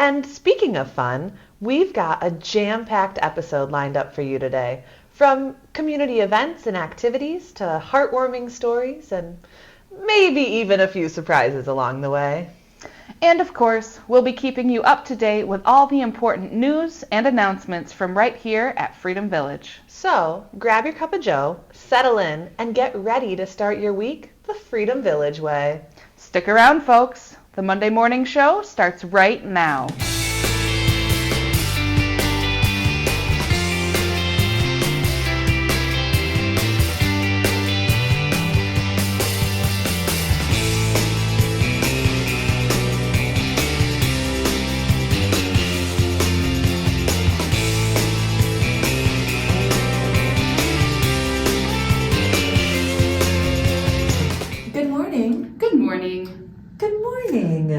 And speaking of fun, we've got a jam-packed episode lined up for you today. From community events and activities to heartwarming stories and maybe even a few surprises along the way. And of course, we'll be keeping you up to date with all the important news and announcements from right here at Freedom Village. So, grab your cup of joe, settle in, and get ready to start your week the Freedom Village way. Stick around, folks. The Monday morning show starts right now.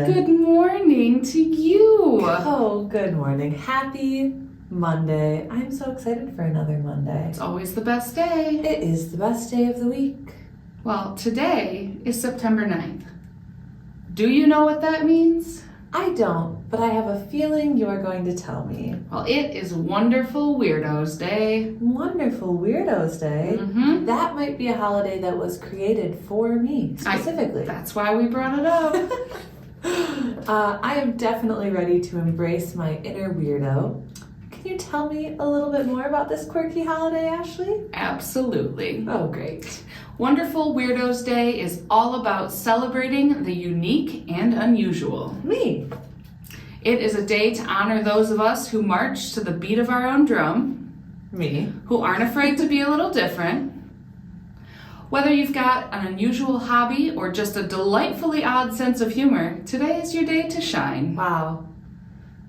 Good morning to you. Oh, good morning. Happy Monday. I'm so excited for another Monday. It's always the best day. It is the best day of the week. Well, today is September 9th. Do you know what that means? I don't, but I have a feeling you're going to tell me. Well, it is Wonderful Weirdos Day. Wonderful Weirdos Day? Mm-hmm. That might be a holiday that was created for me, specifically. That's why we brought it up. I am definitely ready to embrace my inner weirdo. Can you tell me a little bit more about this quirky holiday, Ashley? Absolutely. Oh, great. Wonderful Weirdos Day is all about celebrating the unique and unusual. Me. It is a day to honor those of us who march to the beat of our own drum. Me. Who aren't afraid to be a little different. Whether you've got an unusual hobby or just a delightfully odd sense of humor, today is your day to shine. Wow.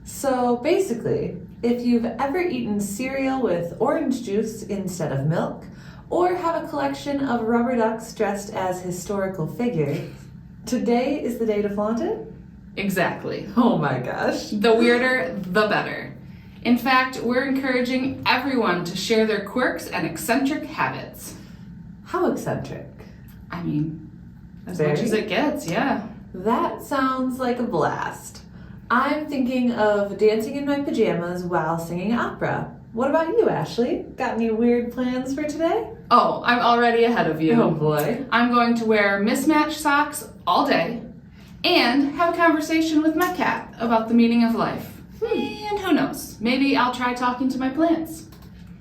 So basically, if you've ever eaten cereal with orange juice instead of milk, or have a collection of rubber ducks dressed as historical figures, today is the day to flaunt it? Exactly. Oh my gosh. The weirder, the better. In fact, we're encouraging everyone to share their quirks and eccentric habits. How eccentric? I mean, as Very. much as it gets, yeah. That sounds like a blast. I'm thinking of dancing in my pajamas while singing opera. What about you, Ashley? Got any weird plans for today? Oh, I'm already ahead of you. Oh boy. I'm going to wear mismatched socks all day and have a conversation with my cat about the meaning of life. And who knows, maybe I'll try talking to my plants.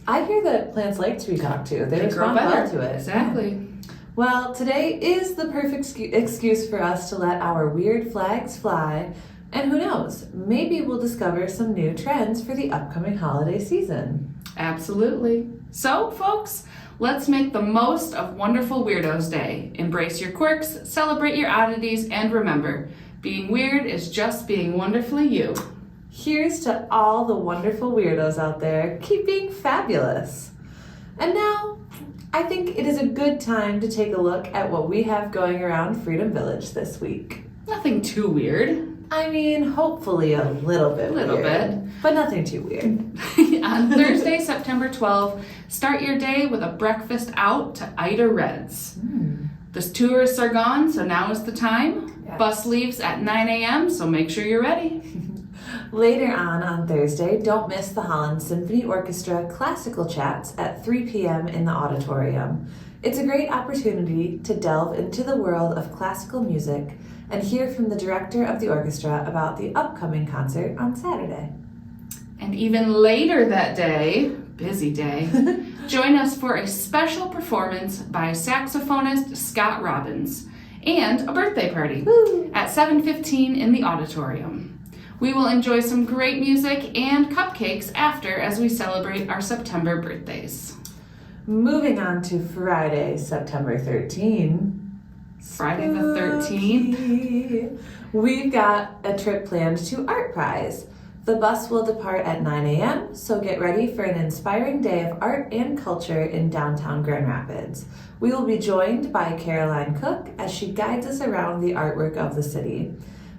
I hear that plants like to be talked to. They grow respond better. well to it. Exactly. Well, today is the perfect excuse for us to let our weird flags fly. And who knows, maybe we'll discover some new trends for the upcoming holiday season. Absolutely. So, folks, let's make the most of Wonderful Weirdos Day. Embrace your quirks, celebrate your oddities, and remember, being weird is just being wonderfully you. Here's to all the wonderful weirdos out there. Keep being fabulous. And now, I think it is a good time to take a look at what we have going around Freedom Village this week. Nothing too weird. I mean, hopefully a little bit weird, but nothing too weird. On Thursday, September 12th, start your day with a breakfast out to Ida Red's. The tourists are gone, so now is the time. Yes. Bus leaves at 9 a.m., so make sure you're ready. Later on Thursday, don't miss the Holland Symphony Orchestra Classical Chats at 3 p.m. in the auditorium. It's a great opportunity to delve into the world of classical music and hear from the director of the orchestra about the upcoming concert on Saturday. And even later that day, busy day, join us for a special performance by saxophonist Scott Robbins and a birthday party at 7:15 in the auditorium. We will enjoy some great music and cupcakes after as we celebrate our September birthdays. Moving on to Friday, September 13th. Friday the 13th. We've got a trip planned to Art Prize. The bus will depart at 9 a.m., so get ready for an inspiring day of art and culture in downtown Grand Rapids. We will be joined by Caroline Cook as she guides us around the artwork of the city.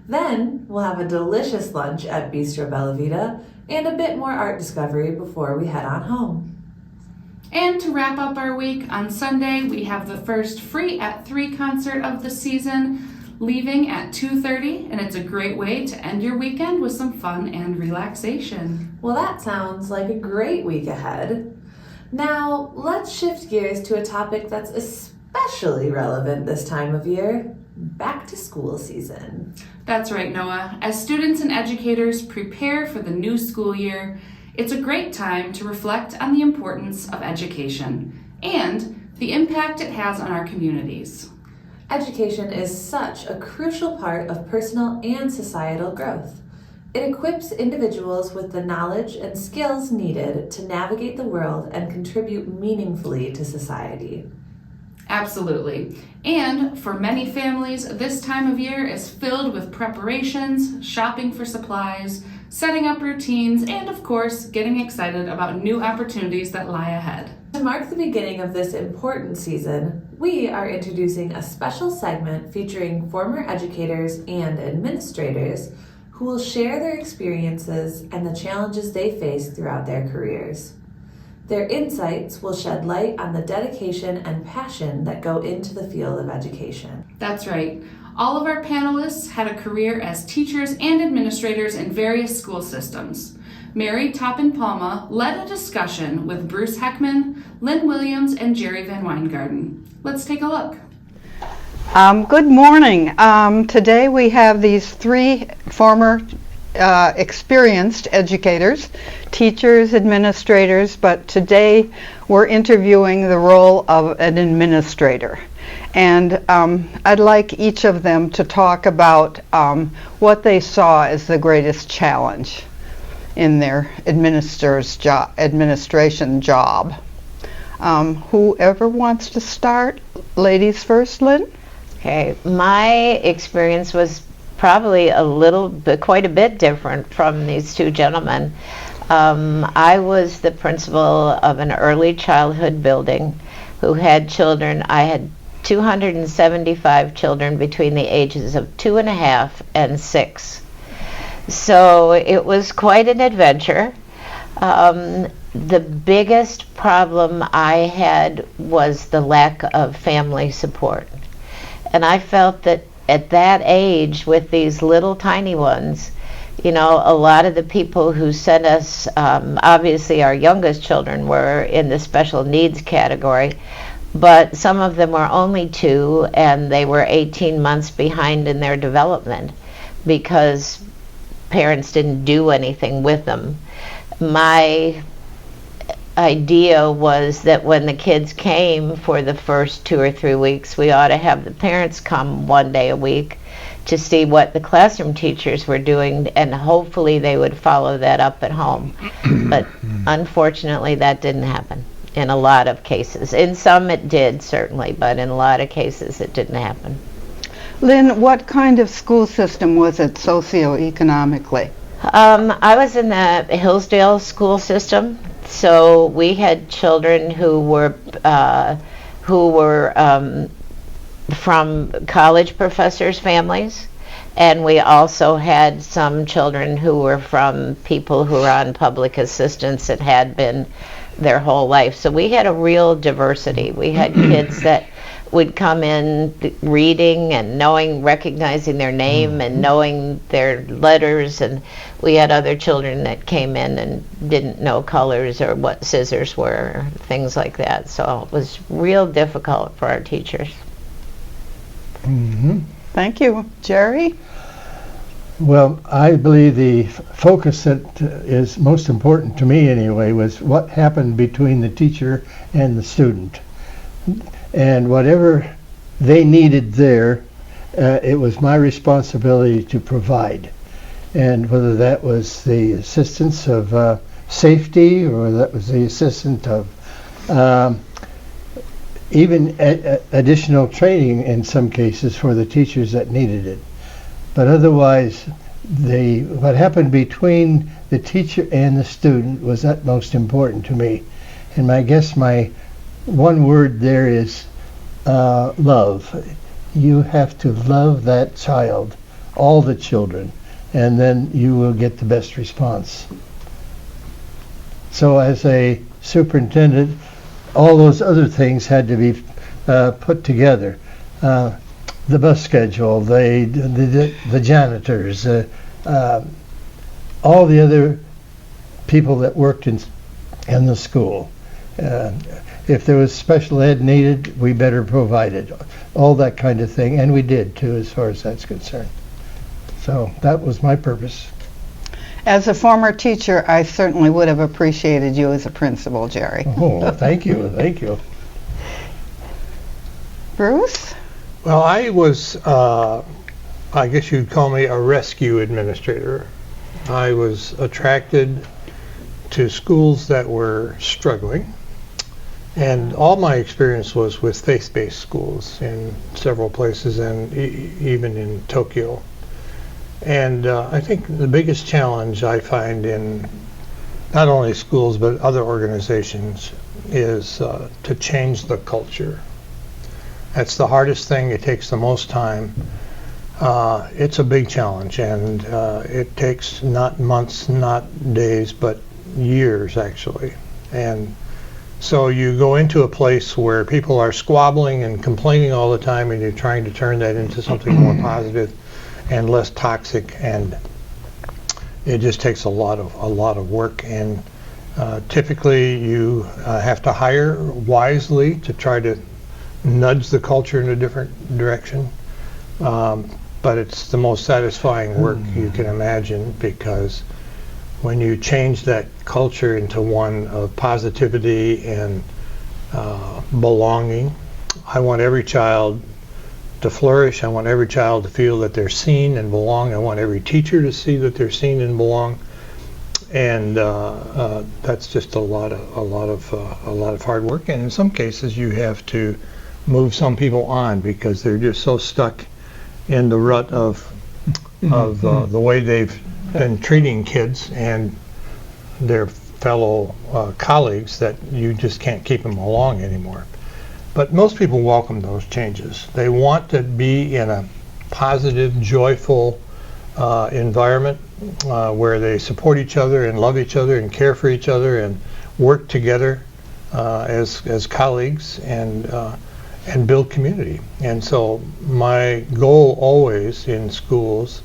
Then we'll have a delicious lunch at Bistro Bella Vita and a bit more art discovery before we head on home. And to wrap up our week, on Sunday we have the first Free at 3 concert of the season, leaving at 2:30, and it's a great way to end your weekend with some fun and relaxation. Well, that sounds like a great week ahead. Now, let's shift gears to a topic that's especially relevant this time of year, back to school season. That's right, Noah. As students and educators prepare for the new school year, it's a great time to reflect on the importance of education and the impact it has on our communities. Education is such a crucial part of personal and societal growth. It equips individuals with the knowledge and skills needed to navigate the world and contribute meaningfully to society. Absolutely. And for many families, this time of year is filled with preparations, shopping for supplies, setting up routines, and of course, getting excited about new opportunities that lie ahead. To mark the beginning of this important season, we are introducing a special segment featuring former educators and administrators who will share their experiences and the challenges they face throughout their careers. Their insights will shed light on the dedication and passion that go into the field of education. That's right. All of our panelists had a career as teachers and administrators in various school systems. Mary Toppin-Palma led a discussion with Bruce Heckman, Lynn Williams, and Jerry Van Weingarten. Let's take a look. Good morning. Today we have these three former experienced educators, teachers, administrators, but today we're interviewing the role of an administrator. And I'd like each of them to talk about what they saw as the greatest challenge in their administration job. Whoever wants to start? Ladies first, Lynn? Okay, my experience was probably quite a bit different from these two gentlemen. I was the principal of an early childhood building who had children. I had 275 children between the ages of 2.5 and 6. So it was quite an adventure. The biggest problem I had was the lack of family support. And I felt that at that age, with these little tiny ones, you know, a lot of the people who sent us, obviously our youngest children were in the special needs category, but some of them were only 2 and they were 18 months behind in their development because parents didn't do anything with them. My idea was that when the kids came for the first 2 or 3 weeks, we ought to have the parents come 1 day a week to see what the classroom teachers were doing, and hopefully they would follow that up at home. But unfortunately that didn't happen in a lot of cases. In some it did, certainly, but in a lot of cases it didn't happen. Lynn, what kind of school system was it socioeconomically? I was in the Hillsdale school system, so we had children who were from college professors' families, and we also had some children who were from people who were on public assistance and had been their whole life. So we had a real diversity. We had kids that would come in reading and recognizing their name and knowing their letters, and we had other children that came in and didn't know colors or what scissors were, or things like that. So it was real difficult for our teachers. Mm-hmm. Thank you. Jerry? Well, I believe the focus that is most important to me anyway was what happened between the teacher and the student. And whatever they needed there, it was my responsibility to provide. And whether that was the assistance of safety, or that was the assistance of even additional training in some cases for the teachers that needed it. But otherwise, what happened between the teacher and the student was utmost important to me. And I guess my one word there is love. You have to love that child, all the children, and then you will get the best response. So as a superintendent, all those other things had to be put together. the bus schedule, the janitors, all the other people that worked in the school. If there was special ed needed, we better provide it. All that kind of thing, and we did too, as far as that's concerned. So that was my purpose. As a former teacher, I certainly would have appreciated you as a principal, Jerry. Oh, thank you, thank you. Bruce? Well, I was, I guess you'd call me a rescue administrator. I was attracted to schools that were struggling, and all my experience was with faith-based schools in several places, and even in Tokyo. And I think the biggest challenge I find in not only schools but other organizations is to change the culture. That's the hardest thing. It takes the most time. It's a big challenge, and it takes not months, not days, but years actually. And so you go into a place where people are squabbling and complaining all the time, and you're trying to turn that into something more positive and less toxic, and it just takes a lot of work. And typically you have to hire wisely to try to nudge the culture in a different direction. But it's the most satisfying work you can imagine, because when you change that culture into one of positivity and belonging, I want every child to flourish. I want every child to feel that they're seen and belong. I want every teacher to see that they're seen and belong. And that's just a lot of hard work. And in some cases, you have to move some people on because they're just so stuck in the rut of the way they've been treating kids and their fellow colleagues that you just can't keep them along anymore. But most people welcome those changes. They want to be in a positive, joyful environment where they support each other and love each other and care for each other and work together as colleagues and build community. And so my goal always in schools,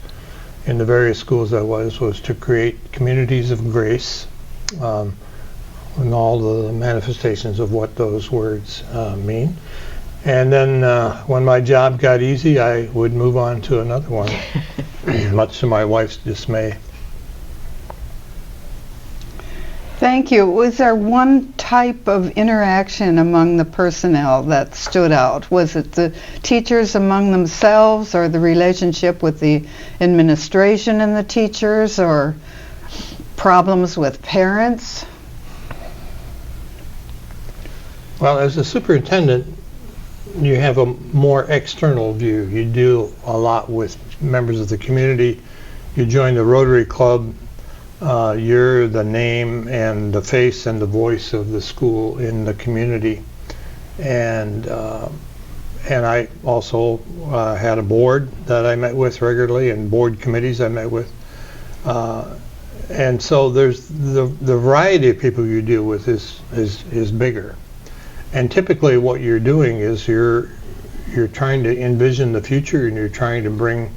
in the various schools I was to create communities of grace, and all the manifestations of what those words mean. And then when my job got easy, I would move on to another one, much to my wife's dismay. Thank you. Was there one type of interaction among the personnel that stood out? Was it the teachers among themselves, or the relationship with the administration and the teachers, or problems with parents? Well, as a superintendent, you have a more external view. You deal a lot with members of the community. You join the Rotary Club. You're the name and the face and the voice of the school in the community. And I also had a board that I met with regularly, and board committees I met with. And so there's the variety of people you deal with is bigger. And typically what you're doing is you're trying to envision the future, and you're trying to bring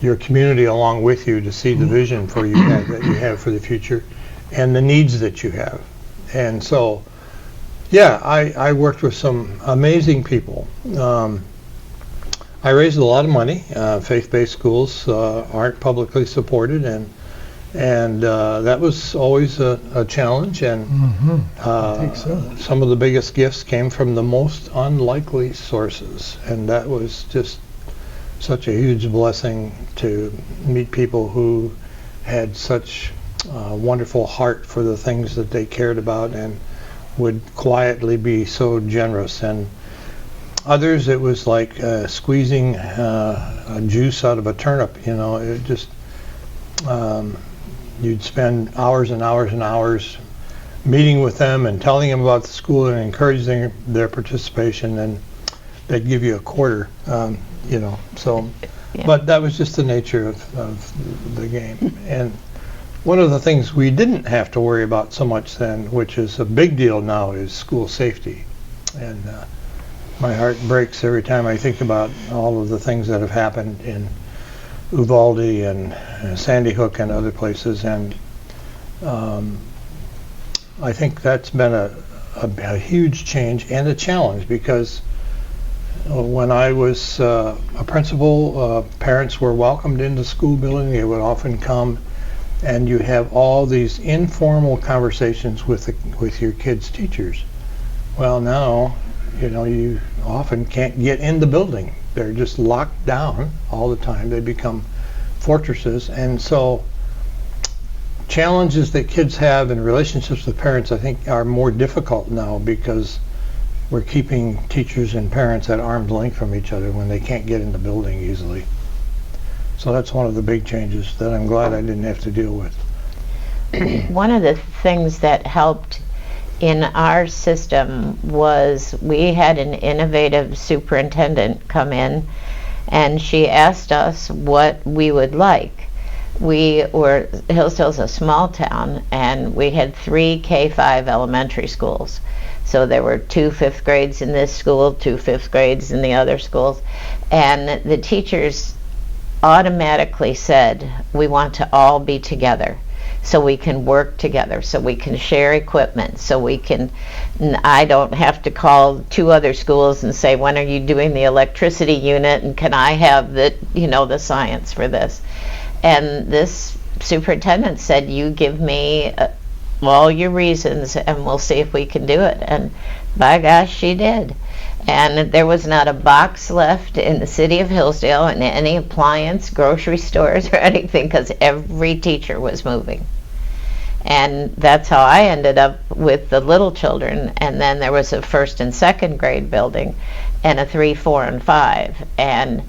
your community along with you to see the vision that you have for the future and the needs that you have. And so, yeah, I worked with some amazing people. I raised a lot of money. Faith-based schools aren't publicly supported, and that was always a challenge. And I think so. some of the biggest gifts came from the most unlikely sources, and that was just such a huge blessing to meet people who had such a wonderful heart for the things that they cared about and would quietly be so generous. And others, it was like squeezing a juice out of a turnip. You know, it just you'd spend hours and hours and hours meeting with them and telling them about the school and encouraging their participation, and they'd give you a quarter. You know, so, Yeah. But that was just the nature of the game. And one of the things we didn't have to worry about so much then, which is a big deal now, is school safety. And My heart breaks every time I think about all of the things that have happened in Uvalde and Sandy Hook and other places, and I think that's been a huge change and a challenge, because when I was a principal, parents were welcomed into the school building. They would often come, and you have all these informal conversations with your kids' teachers. Well, now, you often can't get in the building. They're just locked down all the time. They become fortresses, and so challenges that kids have in relationships with parents, I think, are more difficult now, because we're keeping teachers and parents at arm's length from each other when they can't get in the building easily. So that's one of the big changes that I'm glad I didn't have to deal with. One of the things that helped in our system was we had an innovative superintendent come in, and she asked us what we would like. Hillsdale's a small town, and we had 3 K-5 elementary schools. So there were 2 fifth grades in this school, 2 fifth grades in the other schools, and the teachers automatically said, we want to all be together so we can work together, so we can share equipment, I don't have to call 2 other schools and say, when are you doing the electricity unit, and can I have the science for this? And this superintendent said, you give me all your reasons and we'll see if we can do it. And by gosh, she did. And there was not a box left in the city of Hillsdale in any appliance, grocery stores, or anything, because every teacher was moving. And that's how I ended up with the little children. And then there was a 1st and 2nd grade building, and a 3, 4, and 5. And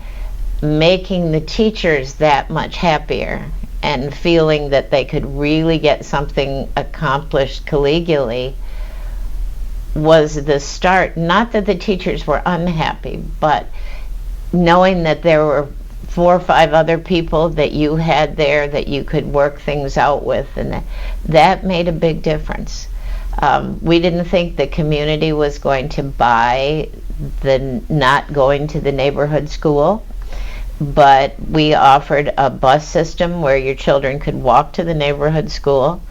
making the teachers that much happier and feeling that they could really get something accomplished collegially was the start. Not that the teachers were unhappy, but knowing that there were 4 or 5 other people that you had there that you could work things out with, and that made a big difference. We didn't think the community was going to buy the not going to the neighborhood school, but we offered a bus system where your children could walk to the neighborhood school,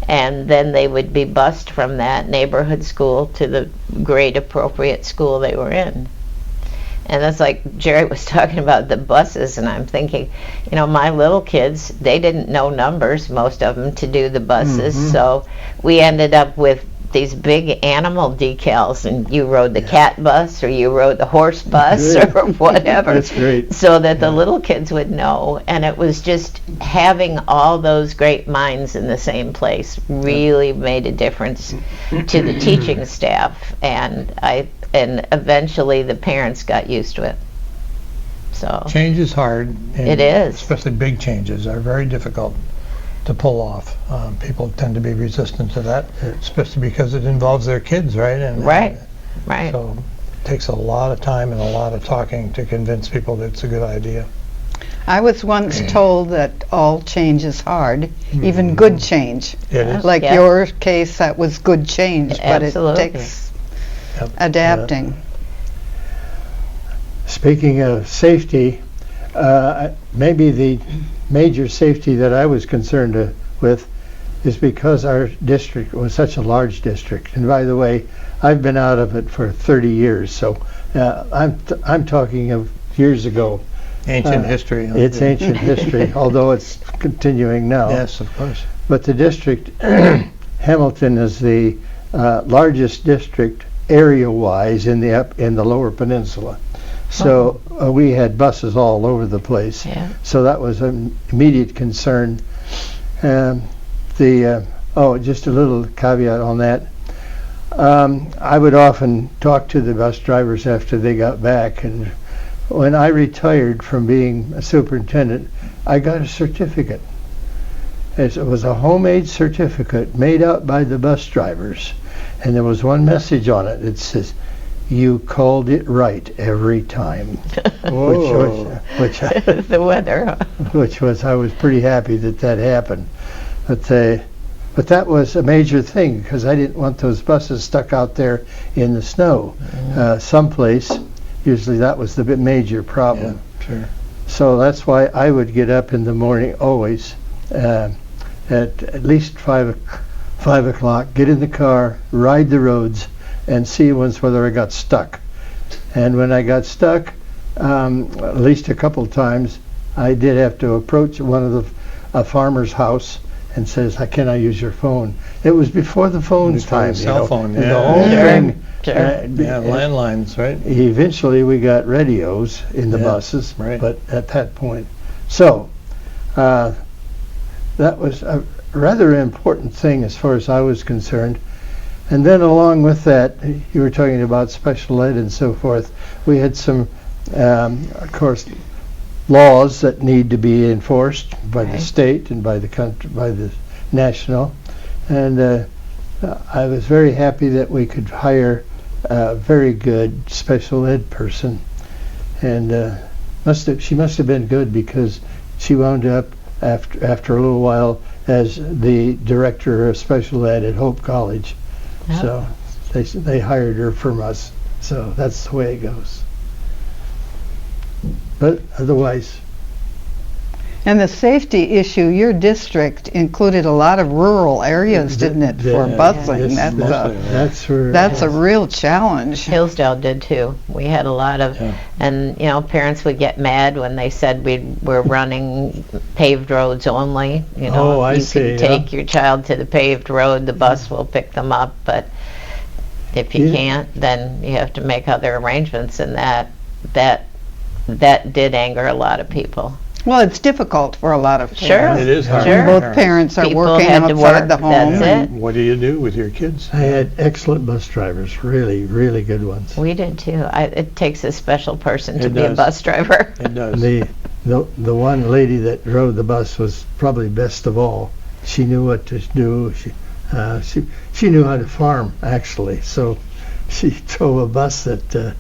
and then they would be bused from that neighborhood school to the grade appropriate school they were in. And that's like Jerry was talking about the buses, and I'm thinking, my little kids, they didn't know numbers, most of them, to do the buses, so we ended up with these big animal decals, and you rode the cat bus, or you rode the horse bus, or whatever. That's great. So that the little kids would know. And it was just having all those great minds in the same place really made a difference to the teaching staff, and eventually the parents got used to it. So Change is hard. And it is. Especially big changes are very difficult to pull off. People tend to be resistant to that, especially because it involves their kids, right? And Right. So it takes a lot of time and a lot of talking to convince people that it's a good idea. I was once told that all change is hard, even good change. It is. Like Yeah. your case, that was good change, but Absolutely. it takes Yep. adapting. Speaking of safety, maybe the major safety that I was concerned with is because our district was such a large district. And by the way, I've been out of it for 30 years, so I'm talking of years ago. Ancient history. It's ancient history, although it's continuing now. Yes, of course. But the district, Hamilton is the largest district area-wise in the Lower Peninsula. So we had buses all over the place. Yeah. So that was an immediate concern. Just a little caveat on that. I would often talk to the bus drivers after they got back, and when I retired from being a superintendent, I got a certificate. It was a homemade certificate made up by the bus drivers, and there was one message on it. It says, "You called it right every time." which The weather. I was pretty happy that happened. But that was a major thing, because I didn't want those buses stuck out there in the snow. Someplace usually that was the major problem. Yeah, sure. So that's why I would get up in the morning always at least 5 o'clock, get in the car, ride the roads, and see once whether I got stuck. And when I got stuck, at least a couple times, I did have to approach a farmer's house and says, "Can I use your phone?" It was before the phone's Before the time, cell phone, and yeah. the whole Sure, thing. sure. Yeah, landlines, right? Eventually, we got radios in the Yeah, buses, right. but at that point, so that was a rather important thing as far as I was concerned. And then along with that, you were talking about special ed and so forth. We had some, of course, laws that need to be enforced by the Right. state and by the country, by the national. And I was very happy that we could hire a very good special ed person. And she must have been good, because she wound up after a little while as the director of special ed at Hope College. Yep. So they hired her from us. So that's the way it goes. But otherwise, And the safety issue, your district included a lot of rural areas, didn't it, for Yeah, busing? yes, that's where That's a real challenge. Hillsdale did too. We had a lot of, Yeah. and parents would get mad when they said we're running paved roads only. Oh, I you see, can yeah. take your child to the paved road, the bus will pick them up, but if you Yeah. can't, then you have to make other arrangements, and that did anger a lot of people. Well, it's difficult for a lot of Sure. parents. It is hard. Sure. When both parents are People working had to outside work, the home. that's it. What do you do with your kids? I had excellent bus drivers, really, really good ones. We did too. It takes a special person to It be a does. bus driver. It does. The one lady that drove the bus was probably best of all. She knew what to do. She knew how to farm, actually. So she drove a bus that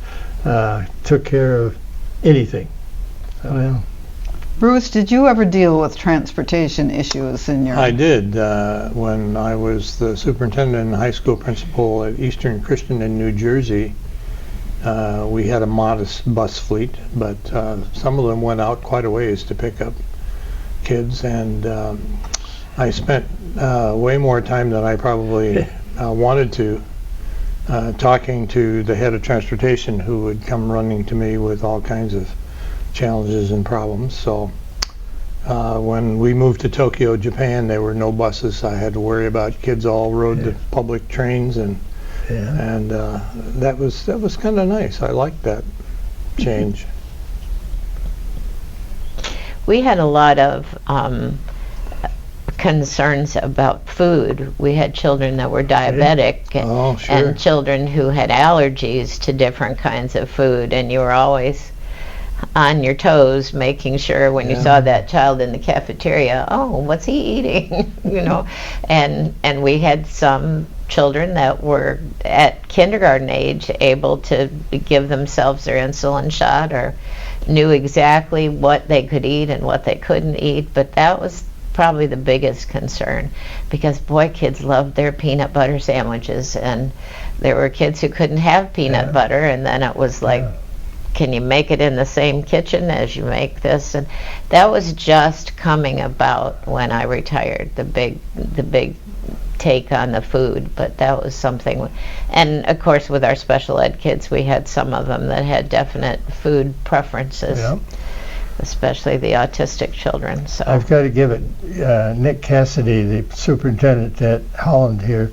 took care of anything. Well, Bruce, did you ever deal with transportation issues in your... I did. When I was the superintendent and high school principal at Eastern Christian in New Jersey, we had a modest bus fleet, but some of them went out quite a ways to pick up kids, and I spent way more time than I probably wanted to talking to the head of transportation, who would come running to me with all kinds of challenges and problems. So when we moved to Tokyo, Japan, there were no buses. I had to worry about kids all rode the public trains, and that was kind of nice. I liked that change. We had a lot of concerns about food. We had children that were diabetic Oh, sure. and children who had allergies to different kinds of food, and you were always on your toes making sure when you saw that child in the cafeteria, oh, what's he eating? And we had some children that were at kindergarten age able to give themselves their insulin shot, or knew exactly what they could eat and what they couldn't eat. But that was probably the biggest concern, because boy, kids loved their peanut butter sandwiches, and there were kids who couldn't have peanut butter, and then it was like, can you make it in the same kitchen as you make this? And that was just coming about when I retired, the big take on the food. But that was something. And of course, with our special ed kids, we had some of them that had definite food preferences, especially the autistic children. So I've got to give it Nick Cassidy, the superintendent at Holland here,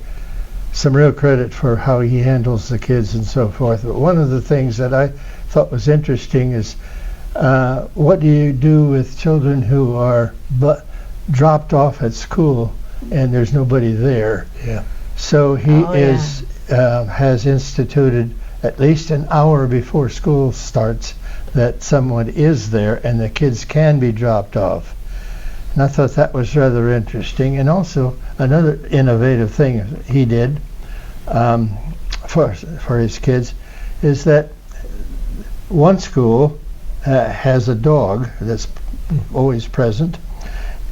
some real credit for how he handles the kids and so forth. But one of the things that I thought was interesting is what do you do with children who are dropped off at school and there's nobody there? Yeah. So he has instituted at least an hour before school starts that someone is there and the kids can be dropped off. And I thought that was rather interesting. And also another innovative thing he did for his kids is that one school has a dog that's always present,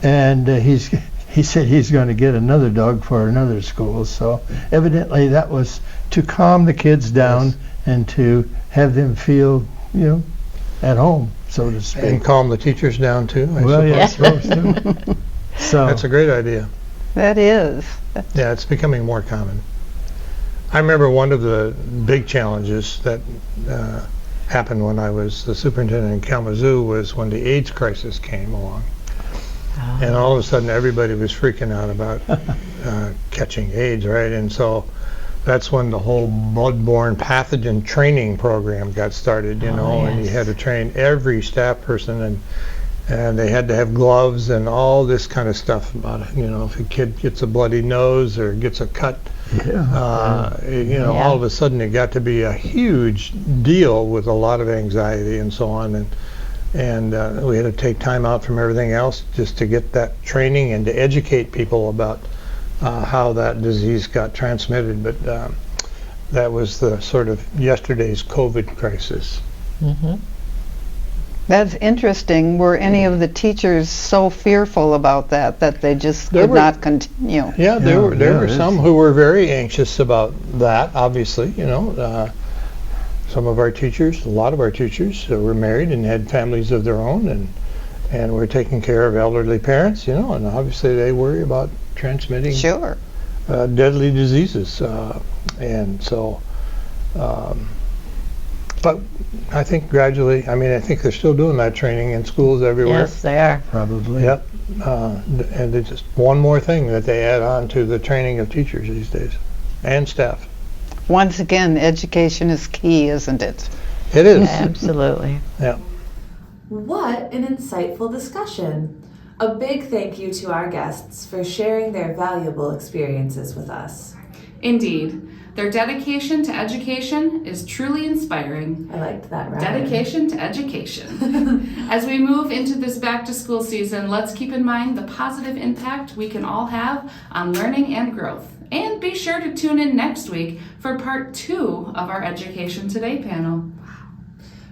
and he said he's going to get another dog for another school. So evidently that was to calm the kids down and to have them feel, at home, so to speak. And calm the teachers down too, I Well, yeah, I suppose. suppose so. So That's a great idea. That is. Yeah, it's becoming more common. I remember one of the big challenges that happened when I was the superintendent in Kalamazoo was when the AIDS crisis came along. And all of a sudden everybody was freaking out about catching AIDS, right? And so that's when the whole bloodborne pathogen training program got started, and you had to train every staff person, and they had to have gloves and all this kind of stuff about it. If a kid gets a bloody nose or gets a cut, all of a sudden it got to be a huge deal with a lot of anxiety and so on. And we had to take time out from everything else just to get that training and to educate people about how that disease got transmitted. But that was the sort of yesterday's COVID crisis. Mm-hmm. That's interesting. Were any of the teachers so fearful about that they just could not continue? Yeah, there were some who were very anxious about that, obviously, some of our teachers, a lot of our teachers were married and had families of their own and were taking care of elderly parents, and obviously they worry about transmitting deadly diseases. And so, but I think gradually, I think they're still doing that training in schools everywhere. Yes, they are. probably. Yep. And it's just one more thing that they add on to the training of teachers these days and staff. Once again, education is key, isn't it? It is. Absolutely. Yeah. What an insightful discussion. A big thank you to our guests for sharing their valuable experiences with us. Indeed. Their dedication to education is truly inspiring. I liked that, right? Dedication to education. As we move into this back-to-school season, let's keep in mind the positive impact we can all have on learning and growth. And be sure to tune in next week for part 2 of our Education Today panel.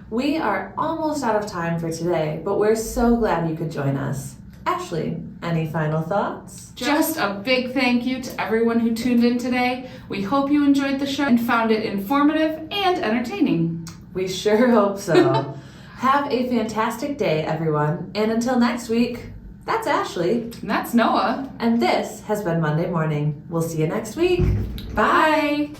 We are almost out of time for today, but we're so glad you could join us. Ashley, any final thoughts? Just a big thank you to everyone who tuned in today. We hope you enjoyed the show and found it informative and entertaining. We sure hope so. Have a fantastic day, everyone. And until next week, that's Ashley. And that's Noah. And this has been Monday Morning. We'll see you next week. Bye.